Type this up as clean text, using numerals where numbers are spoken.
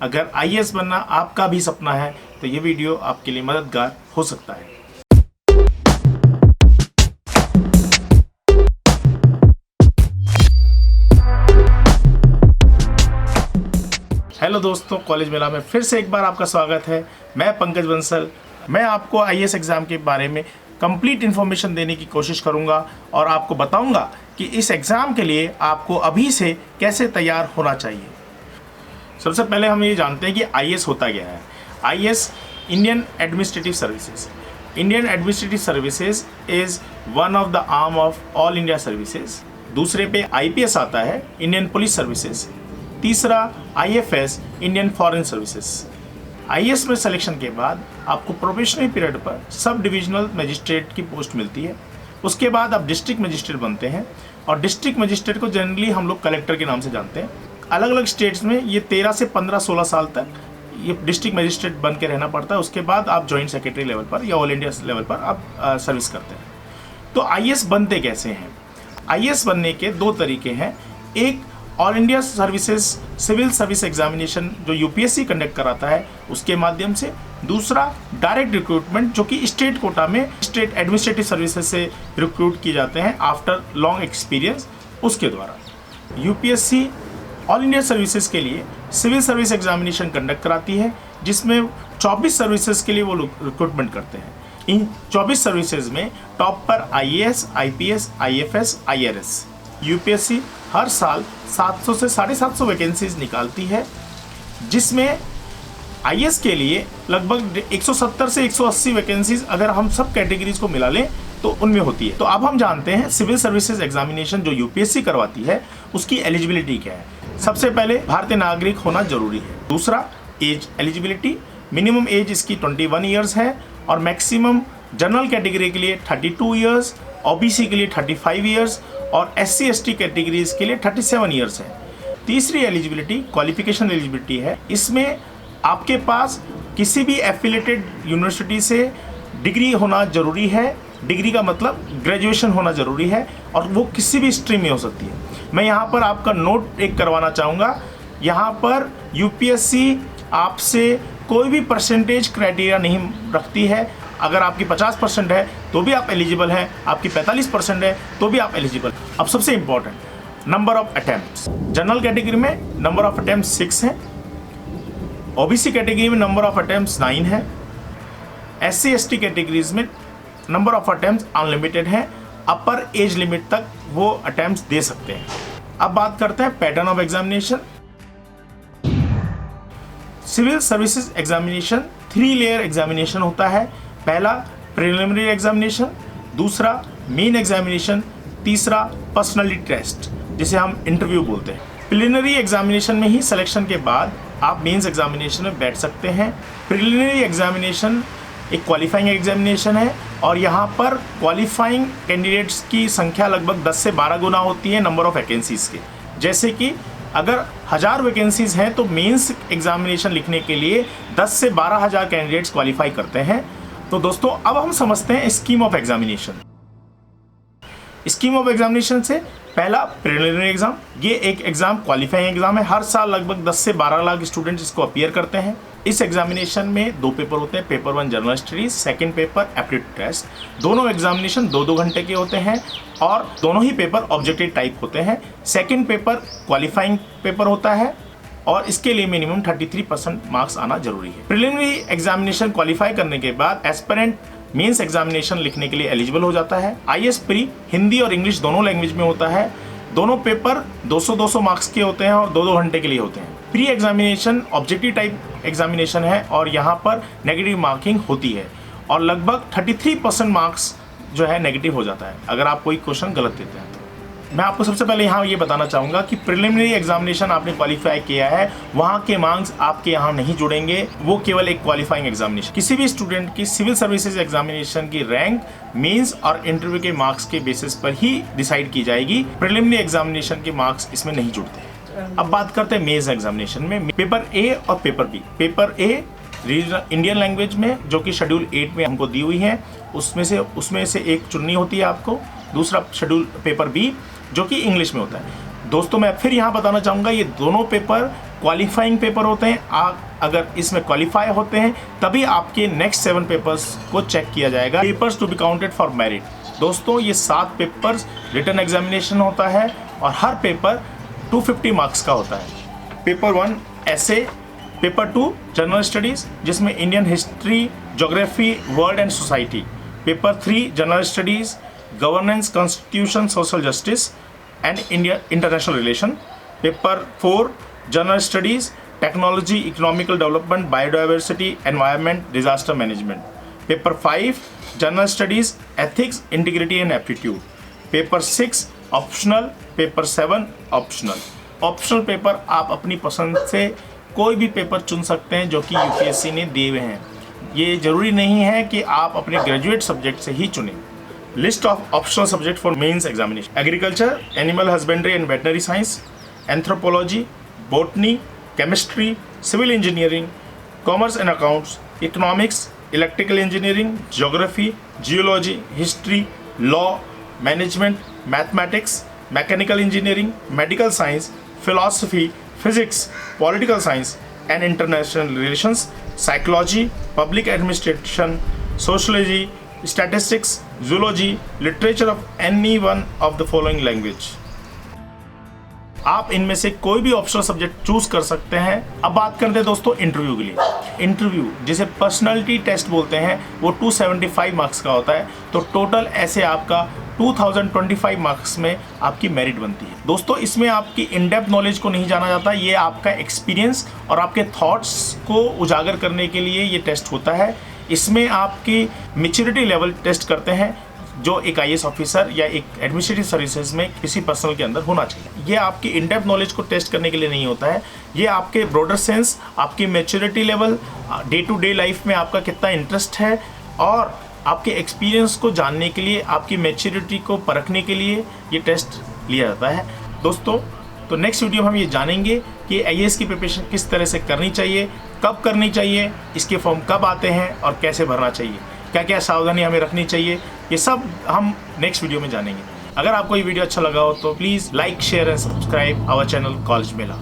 अगर आईएएस बनना आपका भी सपना है तो ये वीडियो आपके लिए मददगार हो सकता है। हेलो दोस्तों, कॉलेज मेला में फिर से एक बार आपका स्वागत है। मैं पंकज बंसल। मैं आपको आईएएस एग्ज़ाम के बारे में कंप्लीट इन्फॉर्मेशन देने की कोशिश करूंगा और आपको बताऊंगा कि इस एग्ज़ाम के लिए आपको अभी से कैसे तैयार होना चाहिए। सबसे पहले हम ये जानते हैं कि आईएएस होता क्या है। IAS Indian administrative services. Indian administrative services is one of the arm of all India services. दूसरे पे आईपीएस आता है, इंडियन पुलिस सर्विसेज। तीसरा IFS, Indian foreign services. IAS में सिलेक्शन के बाद आपको प्रोबेशनरी पीरियड पर सब डिविजनल मजिस्ट्रेट की पोस्ट मिलती है। उसके बाद आप डिस्ट्रिक्ट मजिस्ट्रेट बनते हैं और डिस्ट्रिक्ट मजिस्ट्रेट को जनरली हम लोग कलेक्टर के नाम से जानते हैं। अलग अलग स्टेट्स में ये 13 से 15-16 साल तक ये डिस्ट्रिक्ट मजिस्ट्रेट बन के रहना पड़ता है। उसके बाद आप जॉइंट सेक्रेटरी लेवल पर या ऑल इंडिया लेवल पर आप सर्विस करते हैं। तो आईएएस बनते कैसे हैं? आईएएस बनने के दो तरीके हैं। एक all India services civil service examination जो यूपीएससी कंडक्ट कराता है उसके माध्यम से। दूसरा डायरेक्ट रिक्रूटमेंट जो कि स्टेट कोटा में स्टेट एडमिनिस्ट्रेटिव सर्विसेज से रिक्रूट किए जाते हैं आफ्टर लॉन्ग एक्सपीरियंस, उसके द्वारा। यूपीएससी ऑल इंडिया सर्विसेज के लिए सिविल सर्विस एग्जामिनेशन कंडक्ट कराती है जिसमें 24 सर्विसेज के लिए वो रिक्रूटमेंट करते हैं। इन 24 सर्विसेज में टॉप पर IAS, IPS, IFS, IRS. UPSC हर साल 700 से 750 वैकेंसीज निकालती है जिसमें आईएएस के लिए लगभग 170 से 180 वैकेंसीज अगर हम सब कैटेगरीज को मिला लें तो उनमें होती है। तो अब हम जानते हैं सिविल सर्विसेज एग्जामिनेशन जो यूपीएससी करवाती है उसकी एलिजिबिलिटी क्या है। सबसे पहले भारतीय नागरिक होना जरूरी है। दूसरा एज एलिजिबिलिटी, मिनिमम एज इसकी 21 ईयर्स है और मैक्सिमम जनरल कैटेगरी के लिए 32 ईयर्स, ओबीसी के लिए 35 ईयर्स और एससी एसटी कैटेगरीज के लिए 37 ईयर्स है। तीसरी एलिजिबिलिटी क्वालिफिकेशन एलिजिबिलिटी है। इसमें आपके पास किसी भी एफिलिएटेड यूनिवर्सिटी से डिग्री होना जरूरी है। डिग्री का मतलब ग्रेजुएशन होना जरूरी है और वो किसी भी स्ट्रीम में हो सकती है। मैं यहाँ पर आपका नोट एक करवाना चाहूँगा। यहाँ पर यूपीएससी आपसे कोई भी परसेंटेज क्राइटेरिया नहीं रखती है। अगर आपकी 50% है तो भी आप एलिजिबल हैं, आपकी 45% है तो भी आप एलिजिबल। अब सबसे important number of attempts. General category में नंबर ऑफ अटेम्प्ट्स 6 है, ओबीसी कैटेगरी में नंबर ऑफ अटेम्प्ट्स 9 है, एससी एसटी कैटेगरीज में नंबर ऑफ अटेम्प्ट्स अनलिमिटेड है। अपर एज लिमिट तक वो अटेम्प्ट्स दे सकते हैं। अब बात करते हैं pattern of examination. Civil services examination 3 layer examination होता है। पहला प्रिलिमिनरी एग्जामिनेशन, दूसरा मेन एग्जामिनेशन, तीसरा पर्सनालिटी टेस्ट जिसे हम इंटरव्यू बोलते हैं। प्रिलिमिनरी एग्जामिनेशन में ही सिलेक्शन के बाद आप मेंस एग्जामिनेशन में बैठ सकते हैं। प्रिलिमिनरी एग्जामिनेशन एक क्वालिफाइंग एग्जामिनेशन है और यहाँ पर क्वालिफाइंग कैंडिडेट्स की संख्या लगभग 10 से 12 गुना होती है नंबर ऑफ वैकेंसीज के। जैसे कि अगर 1000 वैकेंसीज हैं तो मेंस एग्जामिनेशन लिखने के लिए 10 से 12,000 कैंडिडेट्स क्वालिफाई करते हैं। तो दोस्तों अब हम समझते हैं scheme of examination. Scheme of examination से पहला प्रिलिमिनरी एग्जाम, ये एक एग्जाम क्वालिफाइंग एग्जाम है। हर साल लगभग 10 से 12 लाख स्टूडेंट्स इसको अपीयर करते हैं। इस एग्जामिनेशन में 2 पेपर होते हैं। Paper 1 general studies, second paper aptitude test. दोनों एग्जामिनेशन 2-2 घंटे के होते हैं और दोनों ही पेपर ऑब्जेक्टिव टाइप होते हैं। सेकंड पेपर क्वालिफाइंग पेपर होता है और इसके लिए मिनिमम 33% मार्क्स आना जरूरी है। प्रिलिमिनरी एग्जामिनेशन क्वालिफाई करने के बाद एस्पिरेंट मेंस एग्जामिनेशन लिखने के लिए एलिजिबल हो जाता है। आईएएस प्री हिंदी और इंग्लिश दोनों लैंग्वेज में होता है। दोनों पेपर 200-200 मार्क्स के होते हैं और 2-2 घंटे के लिए होते हैं। Pre examination objective type examination है और यहाँ पर नेगेटिव मार्किंग होती है और लगभग 33% मार्क्स जो है नेगेटिव हो जाता है अगर आप कोई क्वेश्चन गलत देते हैं। मैं आपको सबसे पहले यहाँ ये बताना चाहूँगा कि प्रिलिमिनरी एग्जामिनेशन आपने क्वालिफाई किया है, वहाँ के मार्क्स आपके यहाँ नहीं जुड़ेंगे। वो केवल एक क्वालिफाइंग एग्जामिनेशन। किसी भी स्टूडेंट की सिविल सर्विसेज एग्जामिनेशन की रैंक मेंस और इंटरव्यू के मार्क्स के बेसिस पर ही डिसाइड की जाएगी। प्रिलिमिनरी एग्जामिनेशन के मार्क्स इसमें नहीं जुड़ते। अब बात करते हैं मेंस एग्जामिनेशन में पेपर ए और paper B. Paper A regional Indian language में जो कि शेड्यूल 8 में हमको दी हुई है, उसमें से एक चुननी होती है आपको। दूसरा शेड्यूल पेपर बी जो कि इंग्लिश में होता है। दोस्तों मैं फिर यहाँ बताना चाहूँगा, ये दोनों पेपर क्वालिफाइंग पेपर होते हैं। आप अगर इसमें क्वालिफाई होते हैं तभी आपके नेक्स्ट 7 पेपर्स को चेक किया जाएगा। Papers to be counted for merit. दोस्तों ये 7 पेपर्स रिटन एग्जामिनेशन होता है और हर पेपर 250 मार्क्स का होता है। पेपर 1 ऐसे, पेपर 2 जनरल स्टडीज़ जिसमें Indian history, geography, world and society. Paper 3 general studies, governance, constitution, social justice and India international relation. Paper 4 general studies, technology, economical development, biodiversity, environment, disaster management. Paper 5 general studies, ethics, integrity and aptitude. Paper 6 optional. Paper 7 optional. Optional paper आप अपनी पसंद से कोई भी paper चुन सकते हैं जो कि यूपीएससी ने दिए हुए हैं। ये जरूरी नहीं है कि आप अपने ग्रेजुएट सब्जेक्ट से ही चुनें। List of optional subject for mains examination: agriculture, animal husbandry and veterinary science, anthropology, botany, chemistry, civil engineering, commerce and accounts, economics, electrical engineering, geography, geology, history, law, management, mathematics, mechanical engineering, medical science, philosophy, physics, political science and international relations, psychology, public administration, sociology, statistics, zoology, literature of any one of the following language. आप इनमें से कोई भी optional subject choose कर सकते हैं। अब बात करते हैं दोस्तों इंटरव्यू के लिए। इंटरव्यू जिसे पर्सनालिटी टेस्ट बोलते हैं वो 275 मार्क्स का होता है। तो टोटल ऐसे आपका 2025 मार्क्स में आपकी मेरिट बनती है। दोस्तों इसमें आपकी इन डेप्थ नॉलेज को नहीं जाना जाता, ये आपका एक्सपीरियंस और आपके थॉट्स को उजागर करने के लिए ये टेस्ट होता है। इसमें आपकी मैच्योरिटी लेवल टेस्ट करते हैं जो एक आईएएस ऑफिसर या एक एडमिनिस्ट्रेटिव सर्विसेज में किसी पर्सनल के अंदर होना चाहिए। ये आपकी इन डेप्थ नॉलेज को टेस्ट करने के लिए नहीं होता है, ये आपके ब्रॉडर सेंस, आपकी maturity level, day to day life में आपका कितना इंटरेस्ट है और आपके एक्सपीरियंस को जानने के लिए, आपकी मैच्योरिटी को परखने के लिए ये टेस्ट लिया जाता है। दोस्तों तो नेक्स्ट वीडियो में हम ये जानेंगे कि आईएएस की प्रिपरेशन किस तरह से करनी चाहिए, कब करनी चाहिए, इसके फॉर्म कब आते हैं और कैसे भरना चाहिए, क्या क्या सावधानी हमें रखनी चाहिए, ये सब हम नेक्स्ट वीडियो में जानेंगे। अगर आपको ये वीडियो अच्छा लगा हो तो please like, share and subscribe our channel college Mela.